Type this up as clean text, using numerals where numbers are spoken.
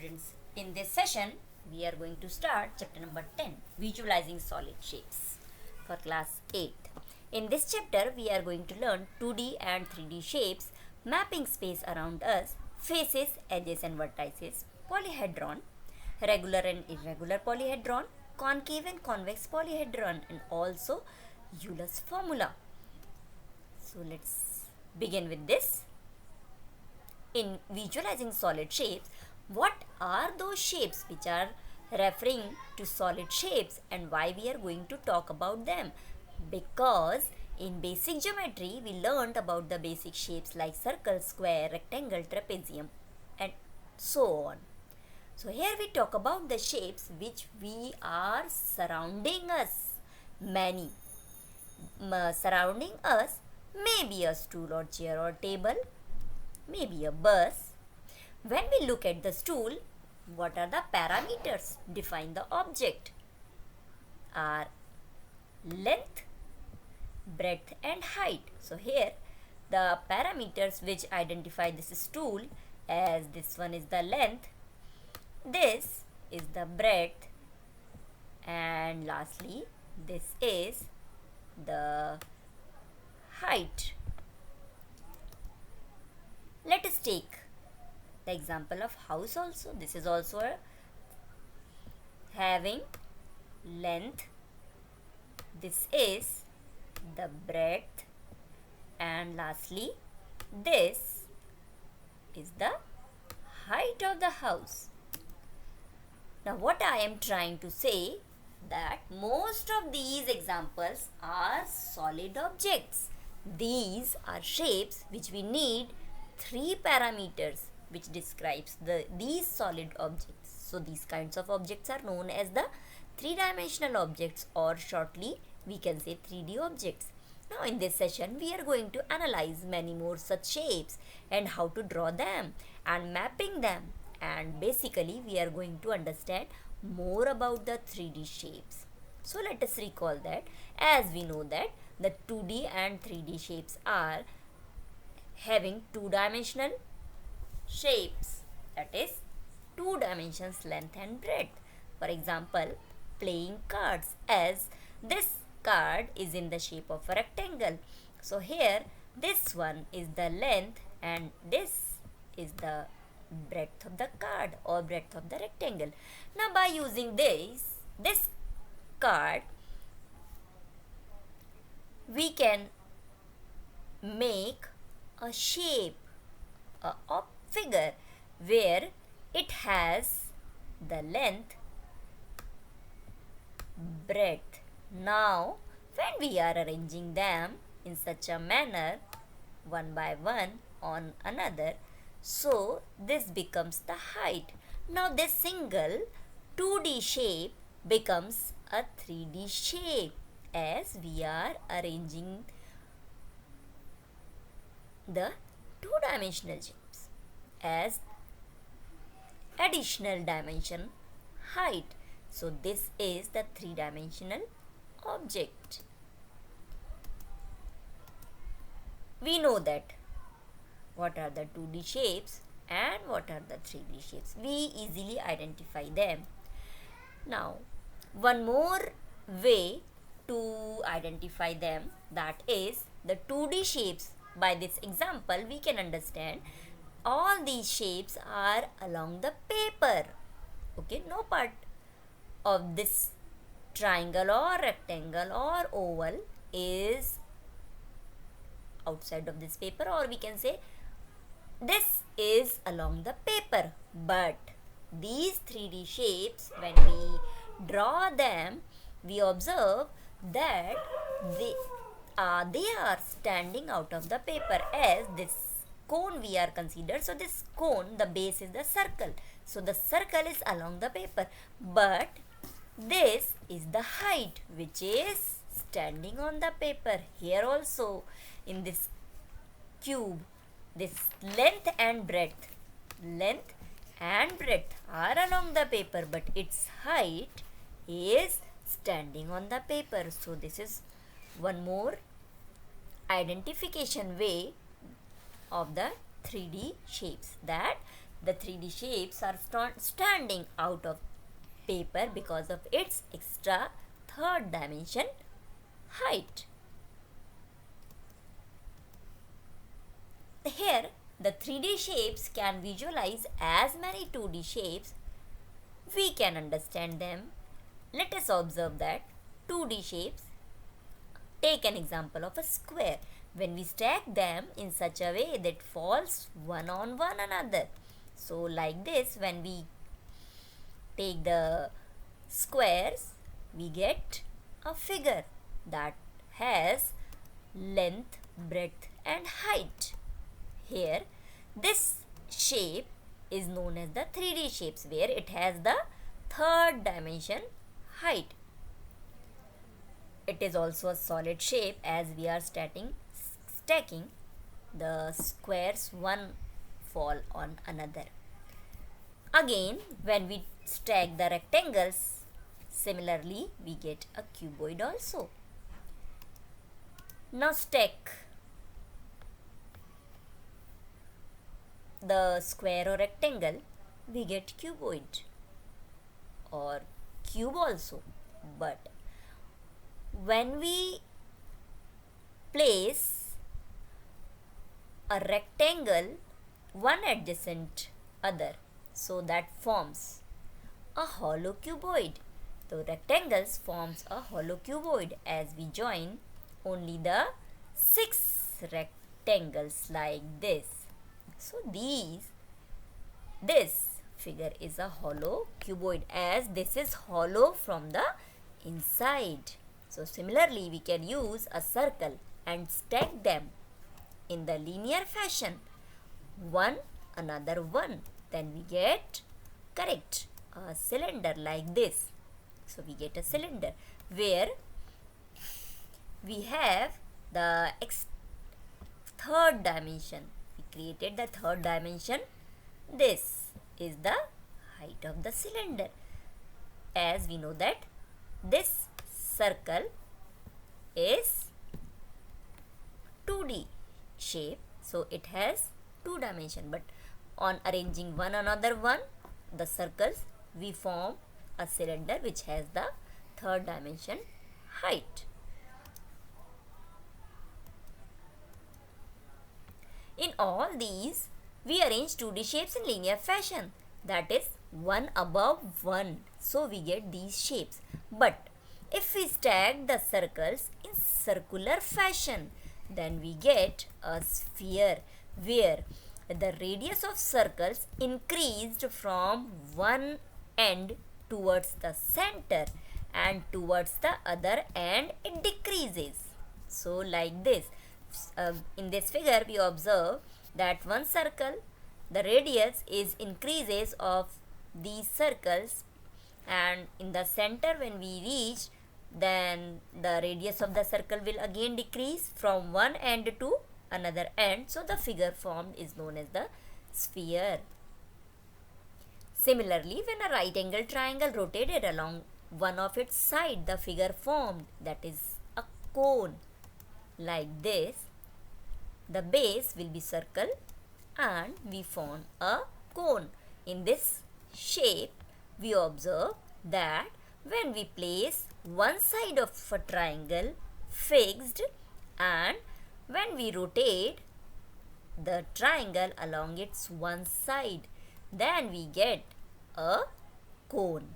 students. In this session, we are going to start chapter number 10, Visualizing Solid Shapes for class 8. In this chapter, we are going to learn 2D and 3D shapes, mapping space around us, faces, edges and vertices, polyhedron, regular and irregular polyhedron, concave and convex polyhedron, and also Euler's formula. So let's begin with this. In visualizing solid shapes, what are those shapes which are referring to solid shapes and why we are going to talk about them? Because in basic geometry, we learned about the basic shapes like circle, square, rectangle, trapezium, and so on. So here we talk about the shapes which we are surrounding us. Many surrounding us may be a stool or chair or table, maybe a bus. When we look at the stool, what are the parameters define the object? Are length, breadth and height. So here the parameters which identify this stool, as this one is the length, this is the breadth, and lastly this is the height. Let us take the example of house also. This is also having length, this is the breadth, and lastly this is the height of the house. Now what I am trying to say, that most of these examples are solid objects. These are shapes which we need 3 parameters which describes these solid objects. So these kinds of objects are known as the 3-dimensional objects, or shortly we can say 3D objects. Now in this session we are going to analyze many more such shapes and how to draw them and mapping them, and basically we are going to understand more about the 3D shapes. So let us recall that, as we know that the 2D and 3D shapes are having 2-dimensional shapes, that is 2 dimensions length and breadth. For example, playing cards, as this card is in the shape of a rectangle. So here this one is the length and this is the breadth of the card or breadth of the rectangle. Now by using this card, we can make a shape, a figure where it has the length, breadth. Now when we are arranging them in such a manner, one by one on another, so this becomes the height. Now this single 2D shape becomes a 3D shape as we are arranging the 2-dimensional shapes as additional dimension height. So this is the 3-dimensional object. We know that what are the 2D shapes and what are the 3D shapes. We easily identify them. Now one more way to identify them, that is the 2D shapes. By this example we can understand all these shapes are along the paper. Okay, no part of this triangle or rectangle or oval is outside of this paper, or we can say this is along the paper. But these 3D shapes, when we draw them, we observe that they are standing out of the paper, as this cone we are considered. So this cone, the base is the circle. So the circle is along the paper, but this is the height which is standing on the paper. Here also in this cube, this length and breadth are along the paper, but its height is standing on the paper. So this is one more identification way of the 3D shapes, that the 3D shapes are standing out of paper because of its extra third dimension height. Here, the 3D shapes can visualize as many 2D shapes. We can understand them. Let us observe that 2D shapes. Take an example of a square. When we stack them in such a way that falls one on one another. So like this, when we take the squares, we get a figure that has length, breadth and height. Here, this shape is known as the 3D shapes, where it has the third dimension height. It is also a solid shape, as we are stacking the squares one fall on another. Again, when we stack the rectangles, similarly we get a cuboid also. Now stack the square or rectangle, we get cuboid or cube also. But when we place a rectangle one adjacent other, so that forms a hollow cuboid. The rectangles forms a hollow cuboid as we join only the 6 rectangles like this. So this figure is a hollow cuboid, as this is hollow from the inside. So similarly, we can use a circle and stack them in the linear fashion, one another one. Then we get correct a cylinder like this. So we get a cylinder where we have the third dimension. We created the third dimension. This is the height of the cylinder, as we know that this circle is 2D shape, so it has 2 dimension, but on arranging one another one the circles, we form a cylinder which has the third dimension height. In all these, we arrange 2D shapes in linear fashion, that is one above one, so we get these shapes. But if we stack the circles in circular fashion, then we get a sphere where the radius of circles increased from one end towards the center, and towards the other end it decreases. So like this, in this figure we observe that one circle, the radius is increases of these circles, and in the center when we reach, then the radius of the circle will again decrease from one end to another end. So the figure formed is known as the sphere. Similarly, when a right angle triangle rotated along one of its side, the figure formed, that is a cone. Like this, the base will be circle and we form a cone. In this shape, we observe that when we place one side of a triangle fixed, and when we rotate the triangle along its one side, then we get a cone.